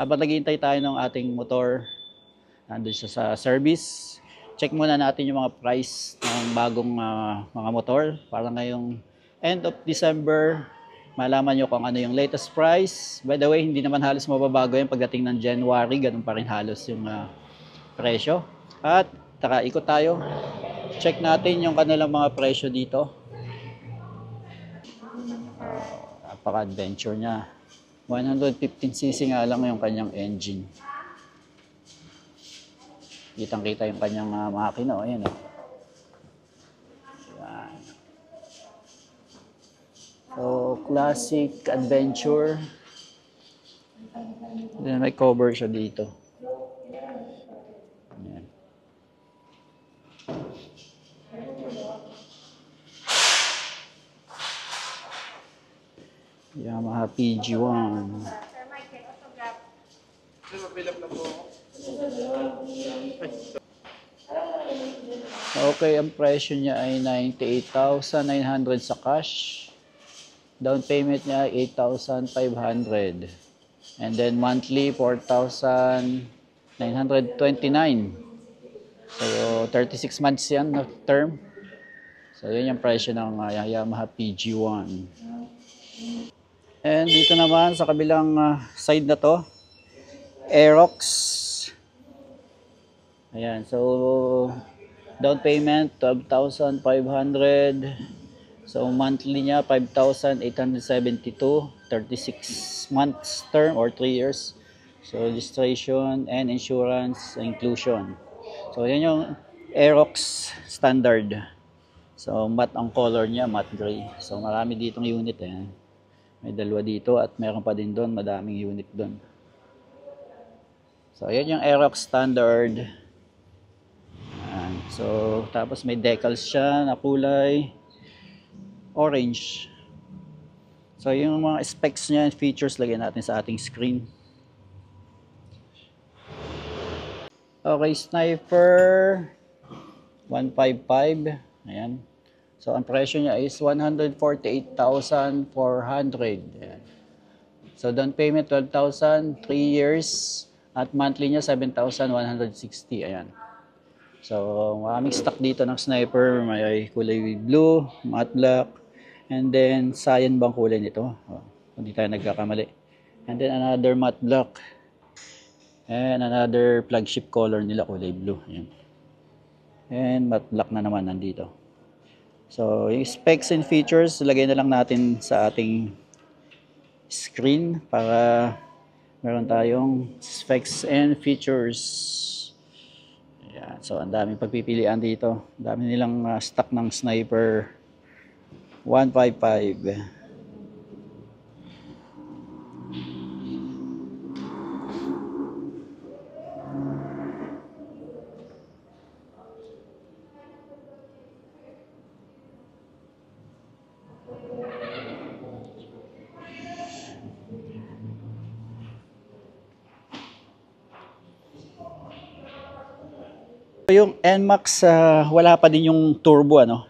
Habang naghihintay tayo ng ating motor, nandun siya sa service. Check muna natin yung mga price ng bagong mga motor para ngayong end of December. Malaman nyo kung ano yung latest price. By the way, hindi naman halos mababago yan pagdating ng January. Ganun pa rin halos yung presyo. At taka ikot tayo. Check natin yung kanilang mga presyo dito. Napaka-adventure niya. 115cc nga lang yung kanyang engine. Kitang-kita yung kanyang makina. Ayan o. Yan. So, classic adventure. Then may cover siya dito. Ayan. Yamaha PG1. Okay, ang presyo niya ay 98,900 sa cash. Down payment niya ay 8,500. And then monthly 4,929. So 36 months yan na term. So yun yung presyo ng Yamaha PG1. And dito naman sa kabilang side na to, Aerox. Ayan, so down payment 12,500. So monthly niya 5,872, 36 months term or 3 years. So registration and insurance inclusion. So yan yung Aerox standard. So matte ang color niya, matte gray. So marami ditong unit eh. May dalawa dito at meron pa din doon, madaming unit doon. So yan yung Aerox standard. Ayan. So tapos may decals siya na kulay orange. So yung mga specs niya and features lagyan natin sa ating screen. Okay, Sniper 155. Ayan. So ang presyo niya is 148,400. Ayan. So down payment 12,000, 3 years at monthly niya 7,160. Ayan. So maraming stock dito ng Sniper, may kulay blue, matte black, and then cyan bang kulay nito? Hindi tayo nagkakamali. And then another matte black. And another flagship color nila kulay blue. Ayan. And matte black na naman nandito. So, yung specs and features, lagay na lang natin sa ating screen para meron tayong specs and features. Ayan. So, ang daming pagpipilian dito. Ang dami nilang stock ng Sniper 155. Yung NMAX, wala pa din yung turbo, ano?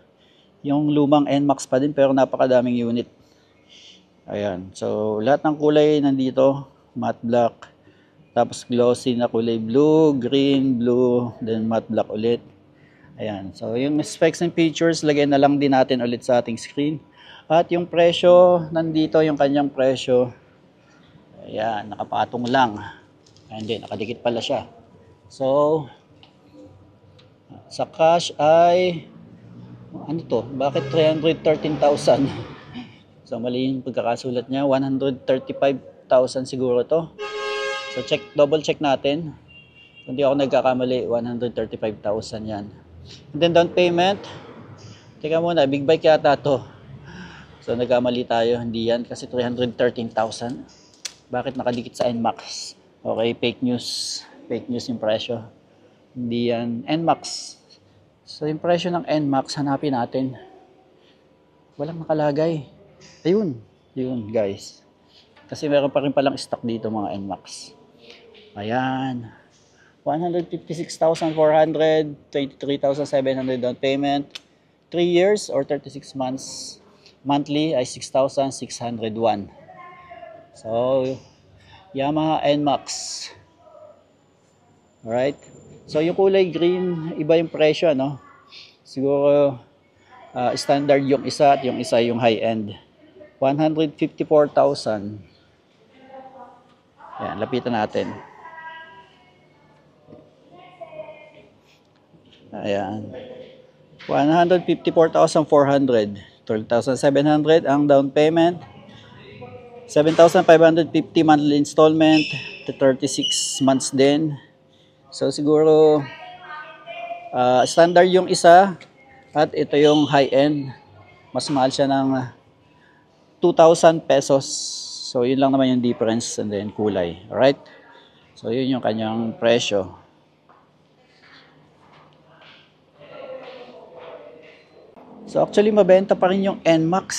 Yung lumang NMAX pa din, pero napakadaming unit. Ayan. So, lahat ng kulay nandito. Matte black. Tapos glossy na kulay blue, green, blue, then matte black ulit. Ayan. So, yung specs and features, lagay na lang din natin ulit sa ating screen. At yung presyo, nandito yung kanyang presyo. Ayan, nakapatong lang. And then, nakadikit pala siya. So, sa cash ay ano to? Bakit 313,000? So mali yung pagkakasulat niya. 135,000 siguro to. So double check natin. Kung di ako nagkakamali, 135,000 yan. And then down payment. Teka muna, big bike yata to. So nagkamali tayo, hindi yan kasi 313,000. Bakit nakadikit sa NMAX? Okay, fake news. Fake news yung presyo. Hindi yan NMAX. So yung presyo ng NMAX, hanapin natin. Walang nakalagay. Ayun. Yun guys. Kasi meron pa rin palang stock dito mga NMAX. Ayan. 156,400, 23,700 down payment. 3 years or 36 months. Monthly ay 6,601. So, Yamaha NMAX. Alright. So yung kulay green, iba yung presyo, ano? Siguro standard yung isa at yung isa yung high-end. 154,000. Ayan, lapitan natin. Ayan. 154,400. 12,700 ang down payment. 7,550 monthly installment. 36 months din. So siguro standard yung isa at ito yung high-end. Mas mahal siya ng 2,000 pesos. So yun lang naman yung difference and then kulay. Alright? So yun yung kanyang presyo. So actually mabenta pa rin yung NMAX.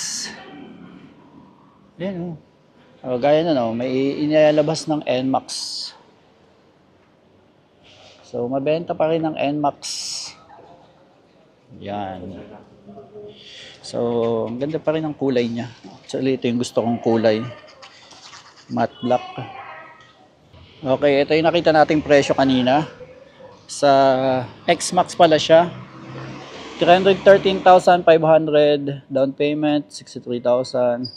Yan oh. Gaya na no, may inilalabas ng NMAX. So mabenta pa rin ng NMAX. Yan. So ang ganda pa rin ng kulay niya. Actually ito yung gusto kong kulay. Matte black. Okay, ito yung nakita nating presyo kanina. Sa X-Max pala siya. 313,500 down payment, 63,000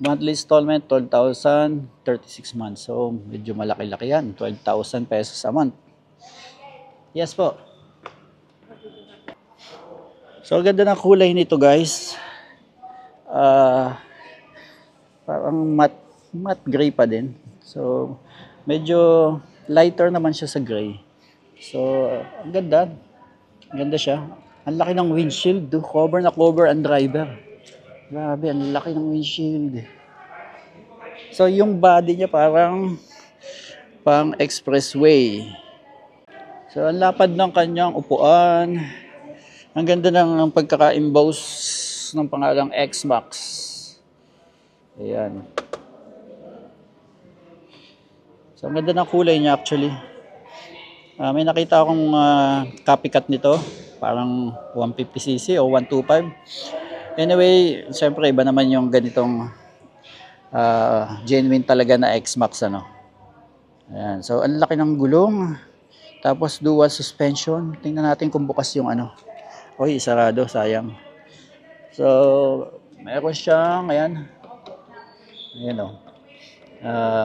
monthly installment, 12,000, 36 months. So medyo malaki-laki yan, 12,000 pesos a month. Yes po. So ganda ng kulay nito guys. Parang matte gray pa din. So medyo lighter naman siya sa gray. So ang ganda. Ang ganda siya. Ang laki ng windshield. Cover na cover ang driver. Grabe, ang laki ng windshield. So yung body niya parang pang expressway. So ang lapad ng kanyang upuan. Ang ganda ng pagkaka-emboss ng pangalang X-Max. Ayan. So ang ganda ng kulay niya actually. May nakita akong copycat nito. Parang 150cc o 125. Anyway, siyempre iba naman yung ganitong genuine talaga na X-Max ano. Ayan. So ang laki ng gulong. Tapos dual suspension. Tingnan natin kung bukas yung ano. Oy, sarado, sayang. So meron siyang ayan. Ayan o.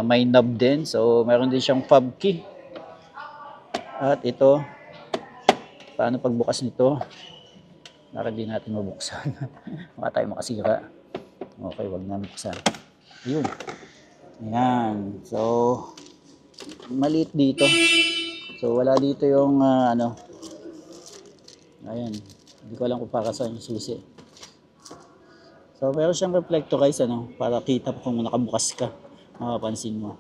May knob din. So meron din siyang fob key. At ito, paano pagbukas nito? Para di natin mabuksan. Baka tayo makasira. Okay, wag na buksan. Yun. Ayan. So, maliit dito. So, wala dito yung ano. Ayan. Hindi ko alam kung para saan yung susi. So, meron siyang reflector guys, ano, para kita kung nakabukas ka. Makapansin mo.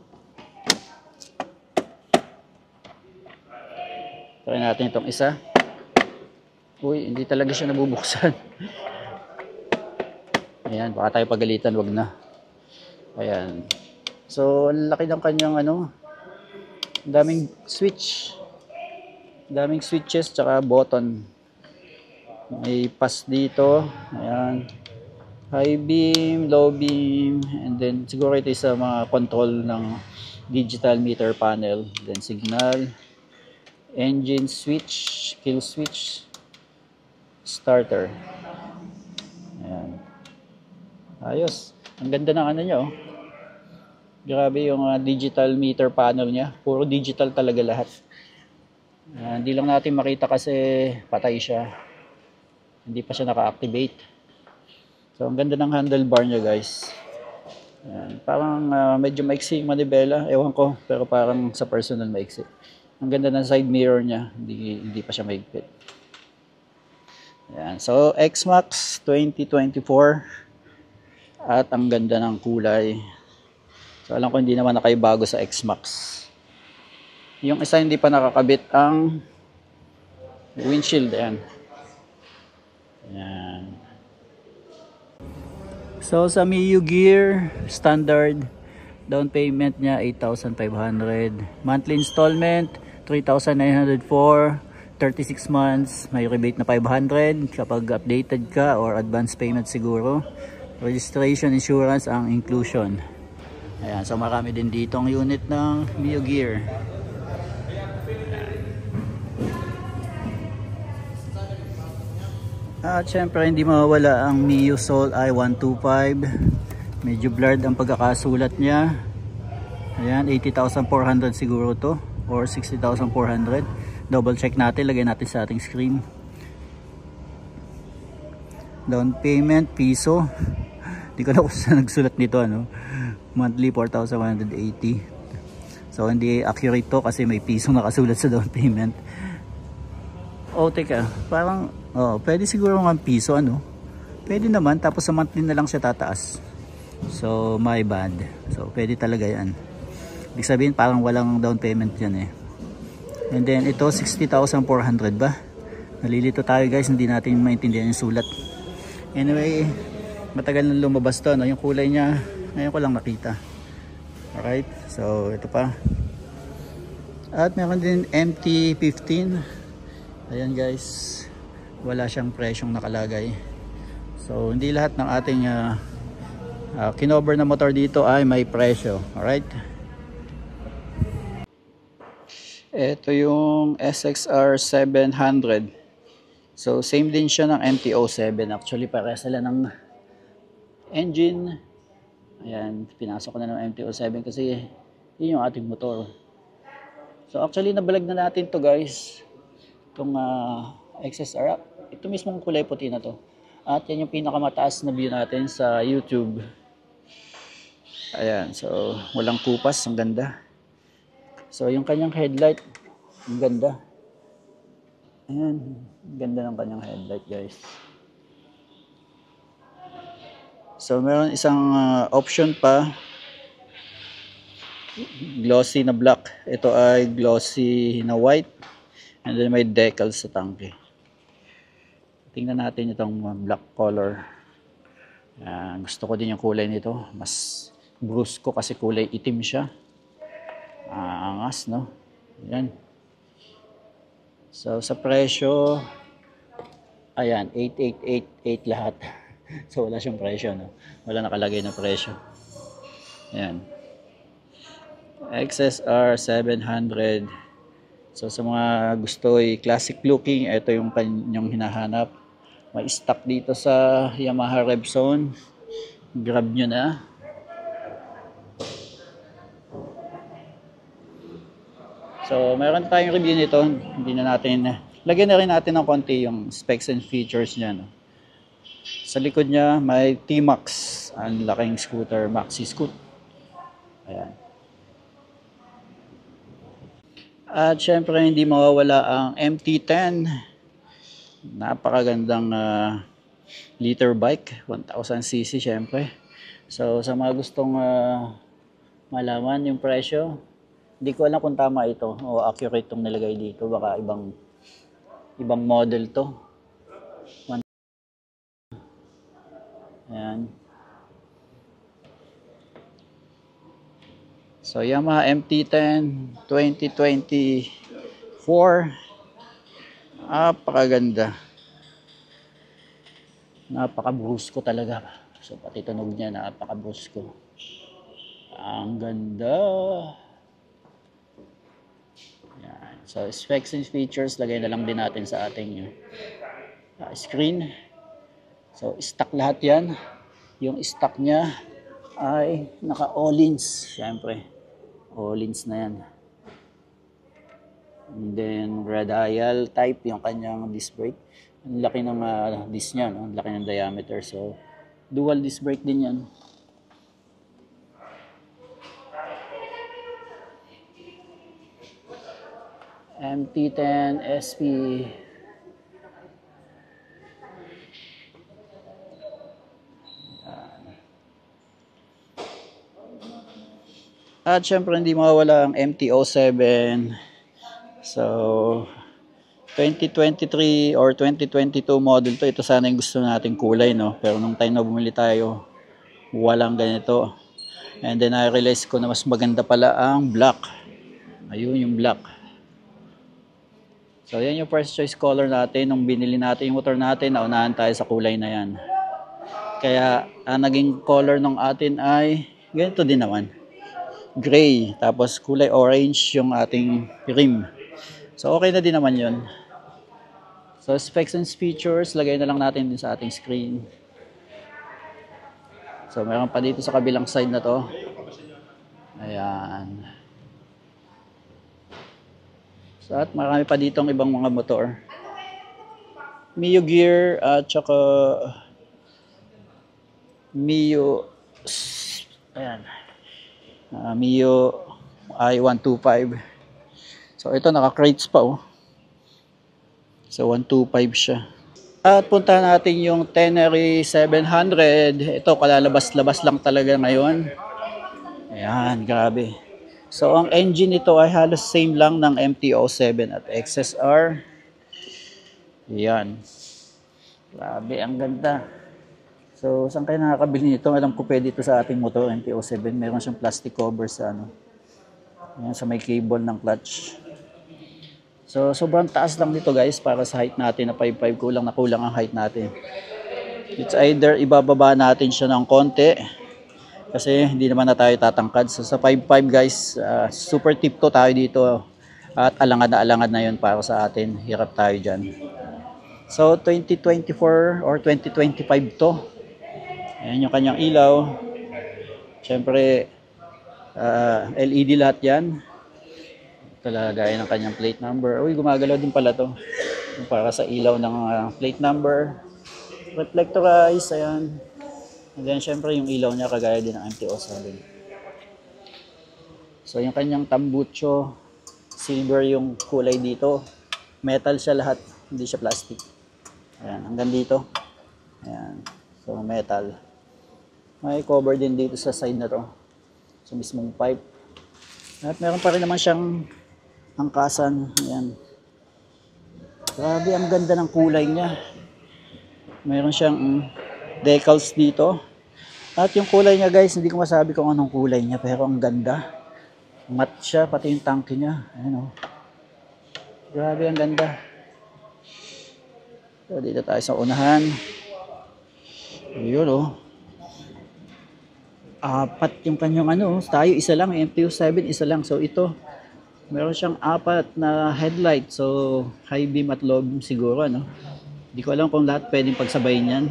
Try natin itong isa. Uy, hindi talaga siya nabubuksan. Ayan, baka tayo pagalitan, wag na. Ayan. So, ang laki ng kanyang ano, daming switch. Daming switches, tsaka button. May pass dito. Ayan. High beam, low beam, and then siguro ito sa mga control ng digital meter panel. Then signal. Engine switch, kill switch, starter. Ayan. Ayos. Ang ganda ng ano niya, oh. Grabe yung digital meter panel niya. Puro digital talaga lahat. Hindi lang natin makita kasi patay siya. Hindi pa siya naka-activate. So, ang ganda ng handlebar niya, guys. Ayan. Parang medyo maiksi yung manibela. Ewan ko, pero parang sa personal maiksi. Ang ganda ng side mirror niya, hindi pa siya mahigpit. Ayan. So, X-Max 2024. At ang ganda ng kulay. So, alam ko hindi naman nakaibago sa X-Max. Yung isa hindi pa nakakabit ang windshield. Ayan. Ayan. So, sa Miyu Gear, standard, down payment niya 8,500. Monthly installment, 3,904, 36 months, may rebate na 500 kapag updated ka or advance payment siguro. Registration insurance ang inclusion. Ayan, so marami din dito ang unit ng Mio Gear. At syempre hindi mawawala ang Mio Soul i125. Medyo blurred ang pagkakasulat niya. Ayan, 80,400 siguro to or 60,400. Double check natin, lagay natin sa ating screen. Down payment piso. Hindi ko na kung saan nagsulat nito, ano. Monthly 4,180. So hindi accurate to kasi may piso nakasulat sa down payment. Oh, teka, parang pwede siguro ng piso, ano. Pwede naman, tapos sa monthly na lang siya tataas. So my bad. So pwede talaga yan. Ibig sabihin parang walang down payment yan eh. And then ito 60,400 ba? Nalilito tayo guys, hindi natin maintindihan yung sulat. Anyway, matagal na lumabas to, no? Yung kulay niya ngayon ko lang nakita. Alright, so ito pa. At meron din MT-15. Ayan guys, wala siyang presyong nakalagay. So hindi lahat ng ating kinover na motor dito ay may presyo. Alright, ito yung SXR 700. So same din siya ng MT-07. Actually parehas sila ng engine. Ayan, pinasok ko na ng MT-07 kasi yun yung ating motor. So actually nabalag na natin to guys, itong XSR. Ito mismong kulay puti na to. At yan yung pinakamataas na view natin sa YouTube. Ayan, so walang kupas, ang ganda. So yung kanyang headlight, ang ganda. Ayan, ganda ng kanyang headlight guys. So meron isang option pa, glossy na black. Ito ay glossy na white. And then may decals sa tangke. Tingnan natin itong black color. Gusto ko din yung kulay nito. Mas brusco kasi kulay itim siya. Angas, no? Ayan. So sa presyo, ayan, 8888 lahat. So wala siyang presyo, no? Wala nakalagay na presyo. Ayan. XSR 700. So sa mga gusto ay classic looking, ito yung kanyang hinahanap. May stock dito sa Yamaha Repsol. Grab nyo na. So meron tayong review nito. Hindi na natin, lagyan na rin natin ng konti yung specs and features niya, no? Sa likod niya may T-Max, ang laking scooter, maxi scoot. Ayan. At syempre hindi mawawala ang MT-10. Napakagandang liter bike, 1000cc syempre. So sa mga gustong malaman yung presyo, hindi ko alam kung tama ito o accurate itong nilagay dito. Baka ibang model to. Ayan. So Yamaha MT-10 2024. Napakaganda. Napaka-brusco talaga. So pati tunog niya napaka-brusco. Ang ganda. Yan. So specs and features, lagay na lang din natin sa ating screen. So stock lahat yan. Yung stock niya ay naka all-ins. Siyempre, all-ins na yan. And then radial type yung kanyang disc brake. Ang laki ng disc niya, no? Ang laki ng diameter. So dual disc brake din yan. MT-10 SP. At syempre hindi mawawala ang MT-07. So 2023 or 2022 model to. Ito sana yung gusto nating kulay, no? Pero nung time na bumili tayo, walang ganito. And then I-realize ko na mas maganda pala ang black. Ayun yung black. So yan yung first choice color natin. Nung binili natin yung motor natin, naunahan tayo sa kulay na yan. Kaya ang naging color ng atin ay ganito din naman. gray, tapos kulay orange yung ating rim. So okay na din naman yun. So specs and features, lagay na lang natin din sa ating screen. So meron pa dito sa kabilang side na to. Ayan. So at marami pa ditong ibang mga motor. Mio gear at saka Mio, ayan, Mio i125. So ito naka-crates pa oh. So 125 siya. At punta natin yung Tenere 700. Ito kalalabas-labas lang talaga ngayon. Ayan, grabe. So ang engine nito ay halos same lang ng MT-07 at XSR. Ayan. Grabe, ang ganda. So, saan kayo nakakabili nito? Alam ko pwede ito sa ating motor, MT-07. Meron siyang plastic cover sa ano. Ayan, sa may cable ng clutch. So, sobrang taas lang dito guys para sa height natin na 5'5". Kulang na kulang ang height natin. It's either ibababa natin siya ng konti kasi hindi naman na tayo tatangkad. So, sa 5'5 guys, super tipto tayo dito. At alangad na yun para sa atin. Hirap tayo dyan. So, 2024 or 2025 to. Ayan yung kanyang ilaw. Siyempre, LED lahat yan. Talagay ng kanyang plate number. Uy, gumagalaw din pala to. Para sa ilaw ng plate number. Reflectorize, ayan. And then, siyempre, yung ilaw niya kagaya din ng MT-07. So, yung kanyang tambucho, silver yung kulay dito. Metal siya lahat, hindi siya plastic. Ayan, hanggang dito. Ayan. So, metal. May cover din dito sa side na to. Sa mismong pipe. At meron pa rin naman siyang angkasan. Ayan. Grabe, ang ganda ng kulay niya. Meron siyang decals dito. At yung kulay niya guys, hindi ko masabi kung anong kulay niya. Pero ang ganda. Matte siya, pati yung tanke niya. Ayan o. Grabe, ang ganda. So, dito tayo sa unahan. Yun oh. Apat yung kanyang ano. Tayo isa lang. MT-07 isa lang. So ito. Meron siyang apat na headlight. So high beam at low beam siguro. Ano? Hindi ko alam kung lahat pwedeng pagsabayin yan.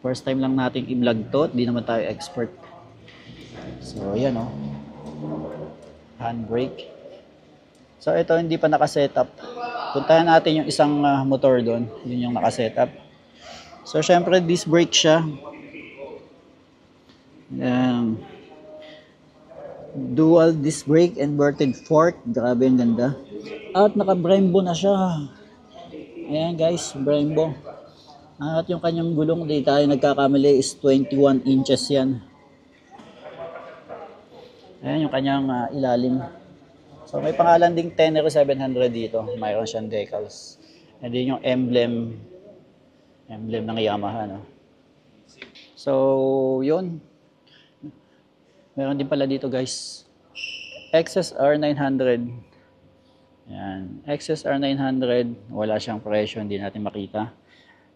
First time lang natin i-vlog to. Hindi naman tayo expert. So yan oh. Handbrake. So ito hindi pa nakasetup. Puntahan natin yung isang motor doon. Yun yung nakasetup. So syempre disc brake siya. Dual disc brake, inverted fork. Grabe ang ganda. At naka Brembo na siya. Ayan guys, Brembo. At yung kanyang gulong, di tayo nagkakamali, is 21 inches yan. Ayan yung kanyang ilalim. So may pangalan ding Tenere 700 dito. Mayroon siyang decals. And then yung emblem ng Yamaha. No? So yun. Meron din pala dito guys. XSR 900. Yan. XSR 900. Wala siyang presyo. Hindi natin makita.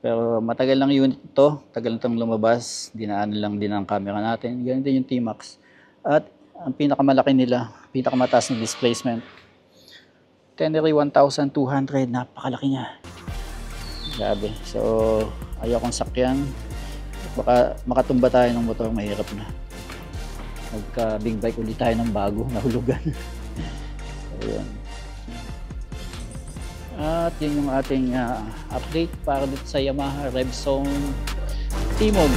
Pero matagal lang unit ito. Tagal itong lumabas. Dinaanan lang din ang camera natin. Ganito yung T-Max. At ang pinakamalaki nila, pinakamataas na displacement, Tenere 1200, napakalaki niya. Grabe. So, ayaw kong sakyan. Baka makatumba tayo ng motor, mahirap na. Magka big bike ulit tayo ng bago, nahulugan. Ayan. At yun yung ating update para dito sa Yamaha Revzone Timog.